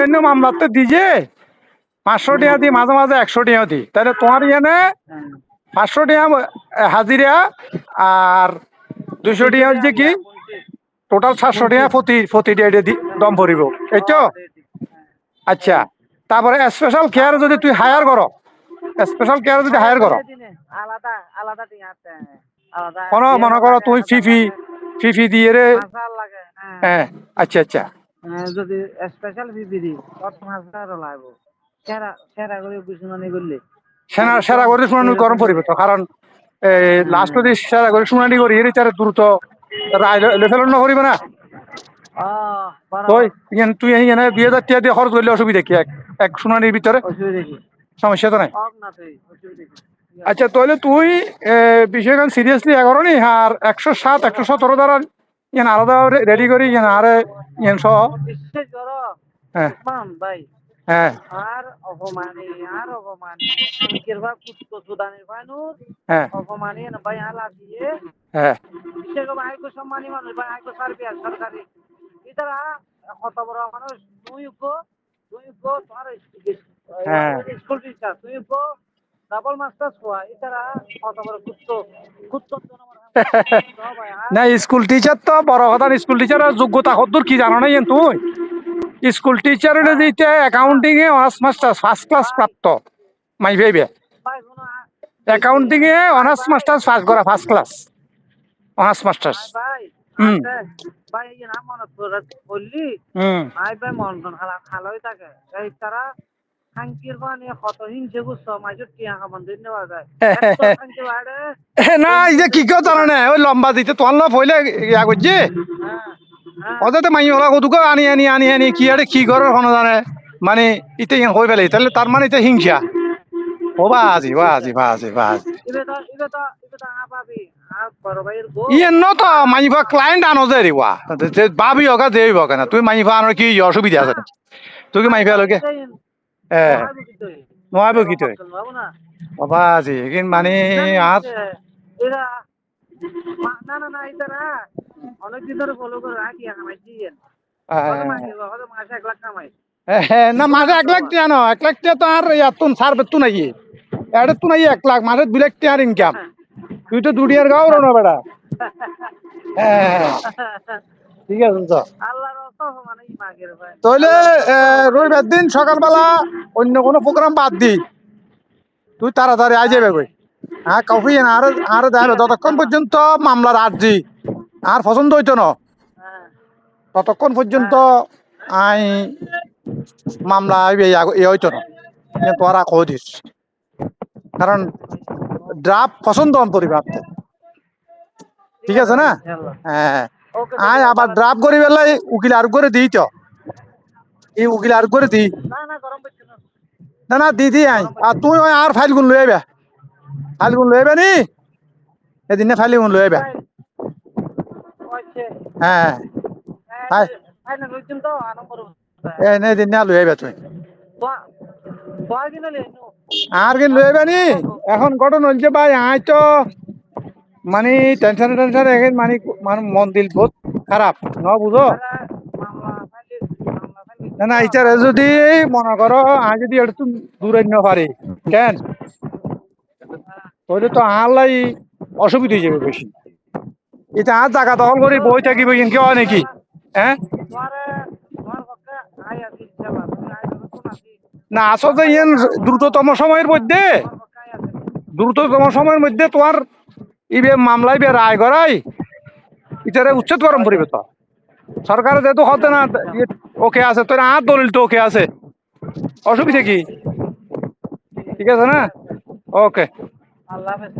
অন্যান্য মামলাতে দিছে 500 টাকা দি মাঝে মাঝে 100 টাকা দি, তাহলে তোমার এখানে 500 টাকা হাজিরা আর 200 টাকা হচ্ছে কি টোটাল 700 টাকা প্রতি ডেটে দম পড়িব, এই তো? আচ্ছা, তারপরে স্পেশাল কেয়ার যদি তুই হায়ার করো, স্পেশাল কেয়ার যদি হায়ার করো, আলাদা আলাদা টিং আছে, আলাদা কোনো মনে করো তুই ফিফি দিয়ে রে, লাগে। হ্যাঁ আচ্ছা আচ্ছা, যদি স্পেশাল ফিফি দি 5,000 লাগবে, সেরা সেরা করে শুনানি করলে সেরা করে শুনানি গরম পড়িব তো, কারণ লাস্ট যদি সেরা করে শুনানি করি এর বিচারে দ্রুত রায় লেফেল করিবে না। তুই এখানে 2,000 টাকা দিয়ে খরচ করলে অসুবিধা কি এক শুনানির ভিতরে? সমস্যা তো নাই। আচ্ছা, তাহলে তুই বিষয়খান সিরিয়াসলি এগারো নি, আর 107 117 দ্বারা ইয়ান আলাদা রেডি করি ইয়ান আরে ইয়ান সহ হ্যাঁ হ্যাঁ আর অপমানি কিরবা কুত্তো সুদানের ফানুর হ্যাঁ অপমানি না ভাই আলা দিয়ে হ্যাঁ বিশেষ করে আইকো সম্মানী মানুষ ভাই আইকো সার্ভিস সরকারি ইতারা কত বড় মানুষ তুই গো তোমার স্কুল টিচার তুই গো ডাবল মাস্টার কোয়া ইতারা কত বড় কুত্তো না, স্কুল টিচার তো বড় কথা, স্কুল টিচারের যোগ্যতা কতদূর কি জানো না তুই? স্কুল টিচার দিতে অ্যাকাউন্টিং এ অনার্স মাস্টার্স ফার্স্ট ক্লাস প্রাপ্ত মাই ভাইবে, অ্যাকাউন্টিং এ অনার্স মাস্টার্স পাস করা, ফার্স্ট ক্লাস অনার্স মাস্টার্স। ভাই না মনে বললি আই ভাই মন খালাই থাকে এই তারা খাঙ্কির বানি কত হিংসে গুছো মাঝে টিয়া খাবার দিন নেওয়া যায় খাঙ্কি বাড়ে না, এই যে কি কেউ জানে না ওই লম্বা দিতে তোমার না পয়লা ইয়া করছে ওদের মাই ওরা কদুকে আনি কি আরে কি করে কোনো জানে, মানে ইতে হয়ে ফেলে, তাহলে তার মানে এটা হিংসা। ও বাজি ইয়ে ন তো মাইফা ক্লায়েন্ট আনো যে রে ওয়া ভাবি হোক যে হোক না, তুই মাইফা আনোর কি অসুবিধা আছে? তুই কি মাইফা লোকে নয় কি তুই বাজি মানে আর না ইতারা অনেকদিন ধরে ফলো করে রাখি কামাইছি মাসে 1 লাখ কামাই না, মাসে 1 লাখ টাকা 1 লাখ টাকা তো আর তুন সার বেতু নাই এটা তো নাই 1 লাখ মাসে 2 লাখ টাকার ইনকাম, তুই তো দুনিয়ার গাও রো না বেটা। ঠিক আছে তো তাহলে রবিবার দিন সকালবেলা অন্য কোনো প্রোগ্রাম বাদ দি তুই তাড়াতাড়ি আই যাবে কই, হ্যাঁ কফি আর দেখবে ততক্ষণ পর্যন্ত মামলার আর্জি আর পছন্দ হইতো না, ততক্ষণ পর্যন্ত আই মামলা এ হইতো না, তোরা কই দিস, কারণ ড্রাফট পছন্দ পরিবার। ঠিক আছে না? হ্যাঁ আয় আবার ড্রাফট করি বেলাই উকিল আর করে দিই তো, এই উকিল আর করে দিই না দিদি আই, আর তুই আর ফাইল গুণ লইবে নি এদিন ফাইল গুণ লইবে। হ্যাঁ দিন না লইবে তুই আর কি লইবে নি। এখন ঘটনা হচ্ছে ভাই আই তো মানে টেনশন এখন মানে মন দিল বহুত খারাপ ন বুঝো না ইচ্ছারে যদি মনে করো আজ যদি একটু দূরে নিতে পারি কেন তাহলে তো আল্লাই অসুবিধা হয়ে যাবে বেশি, এটা আর জায়গা দখল করে বই থাকিব কি হয় নাকি? হ্যাঁ না আসলে ইয়েন দ্রুততম সময়ের মধ্যে তোমার ইবে মামলা ইবে রায় করাই ইটারে উচ্ছেদ গরম পড়বে তো, সরকার যেহেতু হতে না ওকে আছে তোর আর দলিল তো ওকে আছে, অসুবিধা কি? ঠিক আছে না? ওকে। আল্লাহ হাফেজ।